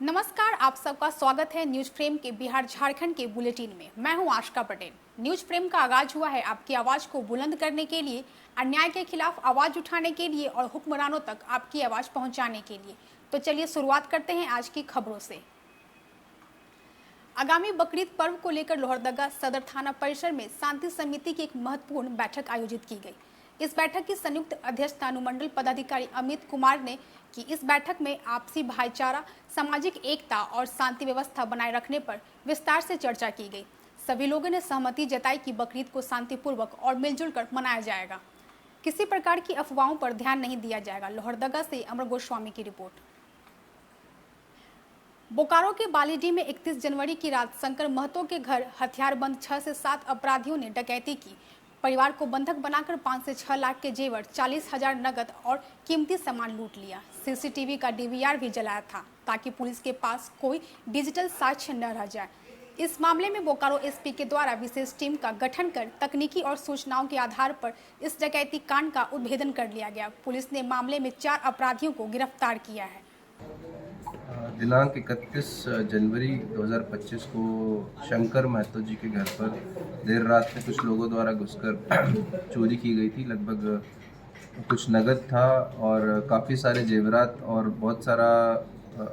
नमस्कार, आप सबका स्वागत है न्यूज फ्रेम के बिहार झारखंड के बुलेटिन में। मैं हूं आशका पटेल। न्यूज फ्रेम का आगाज हुआ है आपकी आवाज को बुलंद करने के लिए, अन्याय के खिलाफ आवाज उठाने के लिए और हुक्मरानों तक आपकी आवाज पहुंचाने के लिए। तो चलिए शुरुआत करते हैं आज की खबरों से। आगामी बकरीद पर्व को लेकर लोहरदगा सदर थाना परिसर में शांति समिति की एक महत्वपूर्ण बैठक आयोजित की गई। इस बैठक की संयुक्त अध्यक्षता अनुमंडल पदाधिकारी अमित कुमार ने की। इस बैठक में आपसी भाईचारा, सामाजिक एकता और शांति व्यवस्था बनाए रखने पर विस्तार से चर्चा की गई। सभी लोगों ने सहमति जताई कि बकरीद को शांतिपूर्वक और मिलजुल कर मनाया जाएगा। किसी प्रकार की अफवाहों पर ध्यान नहीं दिया जाएगा। लोहरदगा से अमर गोस्वामी की रिपोर्ट। बोकारो के बालीडीह में 31 जनवरी की रात शंकर महतो के घर हथियारबंद 6 से 7 अपराधियों ने डकैती की। परिवार को बंधक बनाकर 5 से 6 लाख के जेवर, 40,000 नगद और कीमती सामान लूट लिया। सीसीटीवी का डीवीआर भी जलाया था ताकि पुलिस के पास कोई डिजिटल साक्ष्य न रह जाए। इस मामले में बोकारो एसपी के द्वारा विशेष टीम का गठन कर तकनीकी और सूचनाओं के आधार पर इस डकैती कांड का उद्भेदन कर लिया गया। पुलिस ने मामले में 4 अपराधियों को गिरफ्तार किया है। दिनांक 31 जनवरी 2025 को शंकर महतो जी के घर पर देर रात में कुछ लोगों द्वारा घुसकर चोरी की गई थी। लगभग कुछ नगद था और काफ़ी सारे जेवरात और बहुत सारा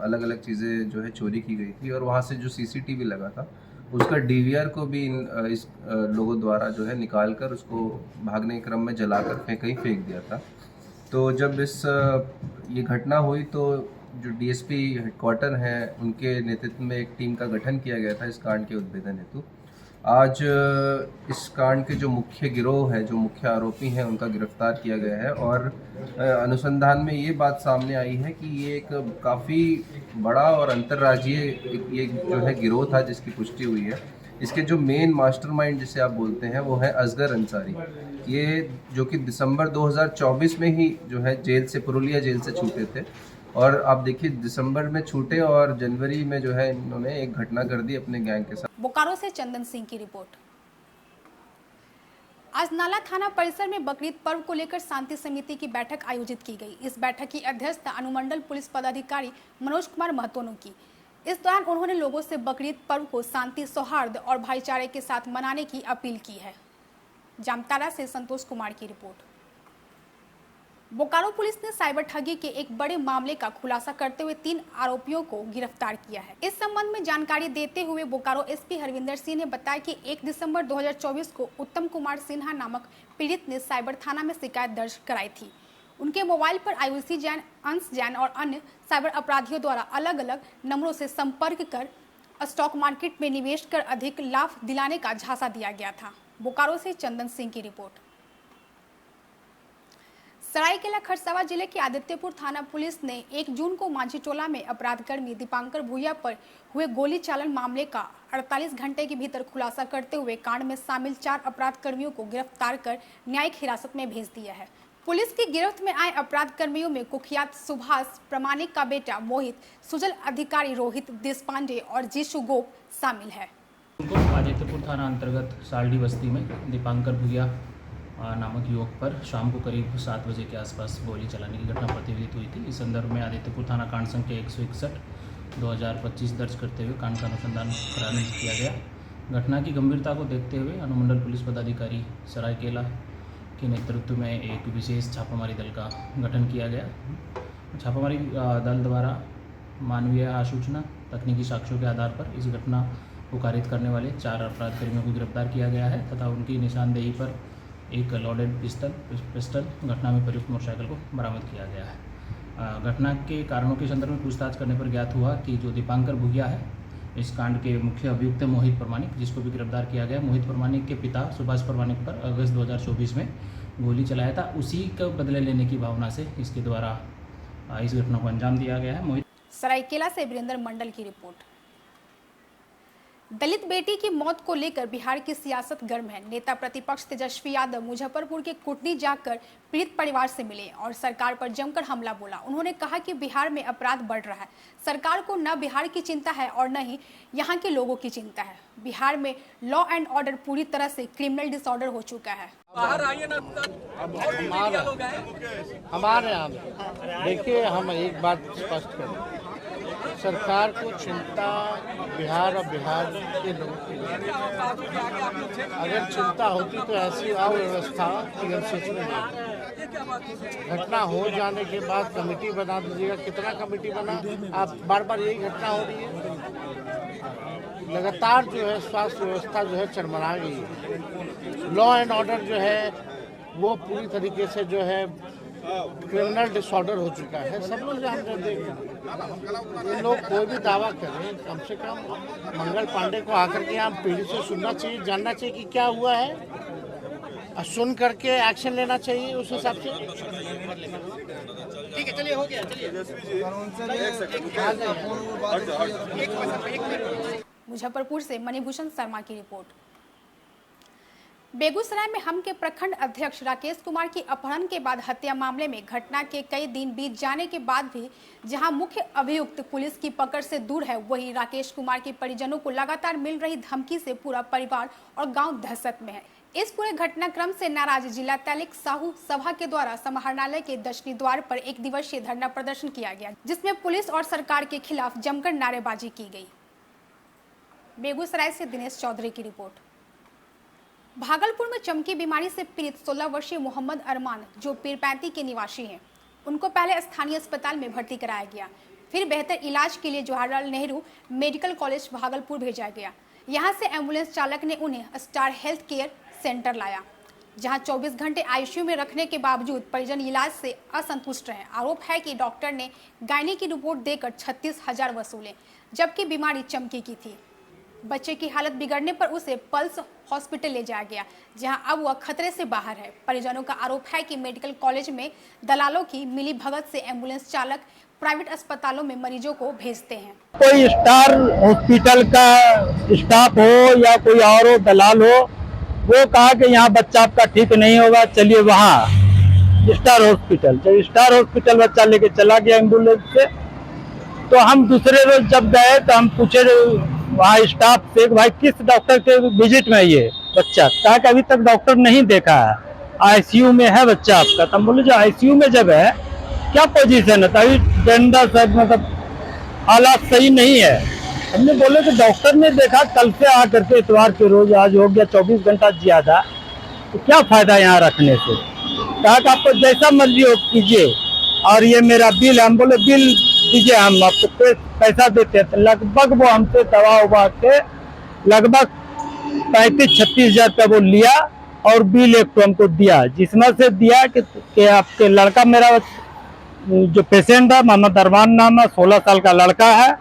अलग अलग चीज़ें जो है चोरी की गई थी। और वहाँ से जो सीसीटीवी लगा था उसका डीवीआर को भी इस लोगों द्वारा जो है निकाल कर उसको भागने के क्रम में जलाकर कहीं फेंक दिया था। तो जब ये घटना हुई तो जो डीएसपी हेडक्वार्टर हैं उनके नेतृत्व में एक टीम का गठन किया गया था इस कांड के उद्भेदन हेतु। आज इस कांड के जो मुख्य गिरोह है, जो मुख्य आरोपी हैं, उनका गिरफ्तार किया गया है। और अनुसंधान में ये बात सामने आई है कि ये एक काफ़ी बड़ा और अंतर्राज्यीय ये जो है गिरोह था जिसकी पुष्टि हुई है। इसके जो मेन मास्टरमाइंड जिसे आप बोलते हैं वो है असगर अंसारी। ये जो कि दिसंबर 2024 में ही जो है जेल से, पुरुलिया जेल से छूटे थे। और आप देखिए दिसंबर में छूटे और जनवरी में जो है इन्होंने एक घटना कर दी अपने गैंग के साथ। बोकारो से चंदन सिंह की रिपोर्ट। आज नाला थाना परिसर में बकरीद पर्व को लेकर शांति समिति की बैठक आयोजित की गई। इस बैठक की अध्यक्षता अनुमंडल पुलिस पदाधिकारी मनोज कुमार महतो ने की। इस दौरान उन्होंने लोगों से बकरीद पर्व को शांति, सौहार्द और भाईचारे के साथ मनाने की अपील की है। जामताड़ा से संतोष कुमार की रिपोर्ट। बोकारो पुलिस ने साइबर ठगी के एक बड़े मामले का खुलासा करते हुए 3 आरोपियों को गिरफ्तार किया है। इस संबंध में जानकारी देते हुए बोकारो एसपी हरविंदर सिंह ने बताया कि 1 दिसंबर 2024 को उत्तम कुमार सिन्हा नामक पीड़ित ने साइबर थाना में शिकायत दर्ज कराई थी। उनके मोबाइल पर आयुषी जैन, अंश जैन और अन्य साइबर अपराधियों द्वारा अलग अलग नंबरों से संपर्क कर स्टॉक मार्केट में निवेश कर अधिक लाभ दिलाने का झांसा दिया गया था। बोकारो से चंदन सिंह की रिपोर्ट। सरायकेला खरसावां जिले के आदित्यपुर थाना पुलिस ने 1 जून को मांझीटोला में अपराधकर्मी दीपांकर भूया पर हुए गोली चालन मामले का 48 घंटे के भीतर खुलासा करते हुए कांड में शामिल 4 अपराधकर्मियों को गिरफ्तार कर न्यायिक हिरासत में भेज दिया है। पुलिस की गिरफ्त में आए अपराधकर्मियों में कुख्यात सुभाष प्रमाणिक का बेटा मोहित, सुजल अधिकारी रोहित देशपांडे और जीशु गोप शामिल है। आदित्यपुर थाना अंतर्गत सालडी बस्ती में दीपांकर भूया नामक युवक पर शाम को करीब 7 बजे के आसपास गोली चलाने की घटना प्रतिबंधित हुई थी। इस संदर्भ में आदित्यपुर थाना कांड संख्या 161/2025 दर्ज करते हुए कांड का अनुसंधान प्रारंभ किया गया। घटना की गंभीरता को देखते हुए अनुमंडल पुलिस पदाधिकारी सरायकेला के नेतृत्व में एक विशेष छापामारी दल का गठन किया गया। छापामारी दल द्वारा मानवीय आसूचना, तकनीकी साक्ष्यों के आधार पर इस घटना को कारित करने वाले 4 अपराधकर्मियों को गिरफ्तार किया गया है तथा उनकी निशानदेही पर एक लॉडेड पिस्टल घटना में प्रयुक्त मोटरसाइकिल को बरामद किया गया है। घटना के कारणों के संदर्भ में पूछताछ करने पर ज्ञात हुआ कि जो दीपांकर भूया है, इस कांड के मुख्य अभियुक्त मोहित प्रमाणिक, जिसको भी गिरफ्तार किया गया, मोहित प्रमाणिक के पिता सुभाष प्रमाणिक पर अगस्त 2024 में गोली चलाया था। उसी का बदले लेने की भावना से इसके द्वारा इस घटना को अंजाम दिया गया है। सरायकेला से वीरेंद्र मंडल की रिपोर्ट। दलित बेटी की मौत को लेकर बिहार की सियासत गर्म है। नेता प्रतिपक्ष तेजस्वी यादव मुजफ्फरपुर के कुटनी जाकर पीड़ित परिवार से मिले और सरकार पर जमकर हमला बोला। उन्होंने कहा कि बिहार में अपराध बढ़ रहा है। सरकार को न बिहार की चिंता है और न ही यहाँ के लोगों की चिंता है। बिहार में लॉ एंड ऑर्डर पूरी तरह से क्रिमिनल डिसऑर्डर हो चुका है। बाहर आइए ना, हमारे यहाँ देखिए, हम एक बात स्पष्ट करें, सरकार को चिंता बिहार और बिहार के लोगों की नहीं। अगर चिंता होती तो ऐसी अव्यवस्था टीएमसीएच में नहीं। घटना हो जाने के बाद कमेटी बना दीजिएगा। कितना कमेटी बना? आप बार बार यही घटना हो रही है। लगातार जो है स्वास्थ्य व्यवस्था जो है चरमरा गई है। लॉ एंड ऑर्डर जो है वो पूरी तरीके से जो है क्रिमिनल डिसऑर्डर हो चुका है। सब लोग जान रहे हैं। ये लोग कोई भी दावा करें, कम से कम मंगल पांडे को आकर के यहाँ पीढ़ी से सुनना चाहिए, जानना चाहिए कि क्या हुआ है, और सुन करके एक्शन लेना चाहिए उस हिसाब से। ठीक है, चलिए हो गया, चलिए। मुजफ्फरपुर से मणिभूषण शर्मा की रिपोर्ट। बेगूसराय में हम के प्रखंड अध्यक्ष राकेश कुमार की अपहरण के बाद हत्या मामले में घटना के कई दिन बीत जाने के बाद भी जहां मुख्य अभियुक्त पुलिस की पकड़ से दूर है, वहीं राकेश कुमार के परिजनों को लगातार मिल रही धमकी से पूरा परिवार और गांव दहशत में है। इस पूरे घटनाक्रम से नाराज जिला तैलिक साहू सभा के द्वारा समाहरणालय के दक्षिणी द्वार पर एक दिवसीय धरना प्रदर्शन किया गया, जिसमें पुलिस और सरकार के खिलाफ जमकर नारेबाजी की गई। बेगूसराय से दिनेश चौधरी की रिपोर्ट। भागलपुर में चमकी बीमारी से पीड़ित 16 वर्षीय मोहम्मद अरमान, जो पीरपैंती के निवासी हैं, उनको पहले स्थानीय अस्पताल में भर्ती कराया गया, फिर बेहतर इलाज के लिए जवाहरलाल नेहरू मेडिकल कॉलेज भागलपुर भेजा गया। यहां से एम्बुलेंस चालक ने उन्हें स्टार हेल्थ केयर सेंटर लाया, जहां 24 घंटे आईसीयू में रखने के बावजूद परिजन इलाज से असंतुष्ट रहे। आरोप है कि डॉक्टर ने गायनी की रिपोर्ट देकर 36,000 वसूले, जबकि बीमारी चमकी की थी। बच्चे की हालत बिगड़ने पर उसे पल्स हॉस्पिटल ले जाया गया, जहां अब वह खतरे से बाहर है। परिजनों का आरोप है कि मेडिकल कॉलेज में दलालों की मिली भगत से एम्बुलेंस चालक प्राइवेट अस्पतालों में मरीजों को भेजते हैं। कोई स्टार हॉस्पिटल का स्टाफ हो या कोई और हो, दलाल हो, वो कहा कि यहाँ बच्चा आपका ठीक नहीं होगा, चलिए वहाँ स्टार हॉस्पिटल। जब स्टार हॉस्पिटल बच्चा लेके चला गया एम्बुलेंस से, तो हम दूसरे रोज जब गए तो हम पूछे वहाँ स्टाफ से भाई किस डॉक्टर के विजिट में ये बच्चा, कहा कि अभी तक डॉक्टर नहीं देखा है, आईसीयू में है बच्चा आपका। तो हम बोले जो आईसीयू में जब है क्या पोजीशन है, तो अभी डेंडा सब मतलब हालात सही नहीं है। हमने बोले कि डॉक्टर ने देखा कल से आकर के इतवार के रोज, आज हो गया 24 घंटा ज्यादा, तो क्या फायदा यहाँ रखने से। कहा कि आपको जैसा मर्जी हो कीजिए, और ये मेरा बिल, हम बोले बिल दीजिए, हम आपको पैसा देते हैं। तो लगभग वो हमसे दवा उबा के लगभग 35-36 हजार रुपया वो लिया, और बिल एक तो हमको दिया, जिसमें से दिया कि आपके लड़का, मेरा जो पेशेंट है मोहम्मद अरमान नाम है, 16 साल का लड़का है,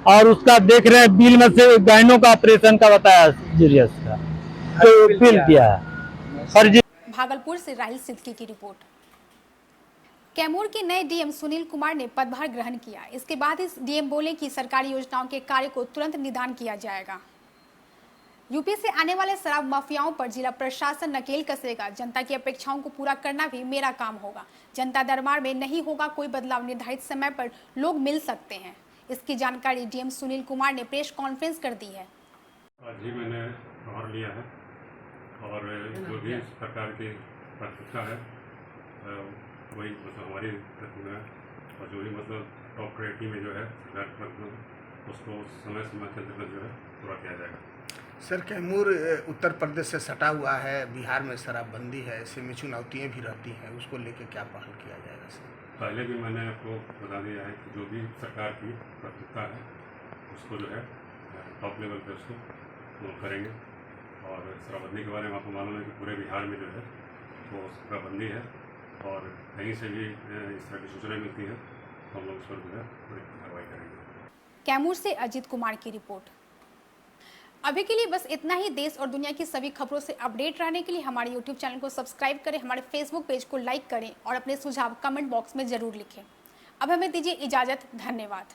और उसका देख रहे हैं बिल में से गायनों का ऑपरेशन का बताया सीरियस का, तो बिल दिया है। भागलपुर से राहिल सिद्दीकी की रिपोर्ट। कैमूर के नए डीएम सुनील कुमार ने पदभार ग्रहण किया। इसके बाद इस डीएम बोले कि सरकारी योजनाओं के कार्य को तुरंत निदान किया जाएगा। यूपी से आने वाले शराब माफियाओं पर जिला प्रशासन नकेल कसेगा। जनता की अपेक्षाओं को पूरा करना भी मेरा काम होगा। जनता दरबार में नहीं होगा कोई बदलाव, निर्धारित समय पर लोग मिल सकते हैं। इसकी जानकारी डीएम सुनील कुमार ने प्रेस कॉन्फ्रेंस कर दी है। आज ही मैंने भार लिया है, और जो भी सरकार की प्राथमिकता है वही मतलब हमारी प्राथमिकता है, और जो भी मतलब टॉप प्रायोरिटी में जो है सरकार उसको समय सीमा के अंतर्गत जो है पूरा किया जाएगा। सर, कैमूर उत्तर प्रदेश से सटा हुआ है, बिहार में शराबबंदी है, ऐसे में चुनौतियाँ भी रहती हैं, उसको लेकर क्या पहल किया जाएगा सर? पहले भी मैंने आपको बता दिया है कि जो भी सरकार की प्राथमिकता है उसको जो है टॉप लेवल पे उसको करेंगे। और शराबबंदी के बारे में आपको मालूम है कि पूरे बिहार में जो है वो शराबबंदी है, और कहीं से भी इस तरह की सूचना मिलती है तो हम लोग उस पर जो है पूरी कार्रवाई करेंगे। कैमूर से अजीत कुमार की रिपोर्ट। अभी के लिए बस इतना ही। देश और दुनिया की सभी खबरों से अपडेट रहने के लिए हमारे YouTube चैनल को सब्सक्राइब करें, हमारे Facebook पेज को लाइक करें और अपने सुझाव कमेंट बॉक्स में जरूर लिखें। अब हमें दीजिए इजाजत। धन्यवाद।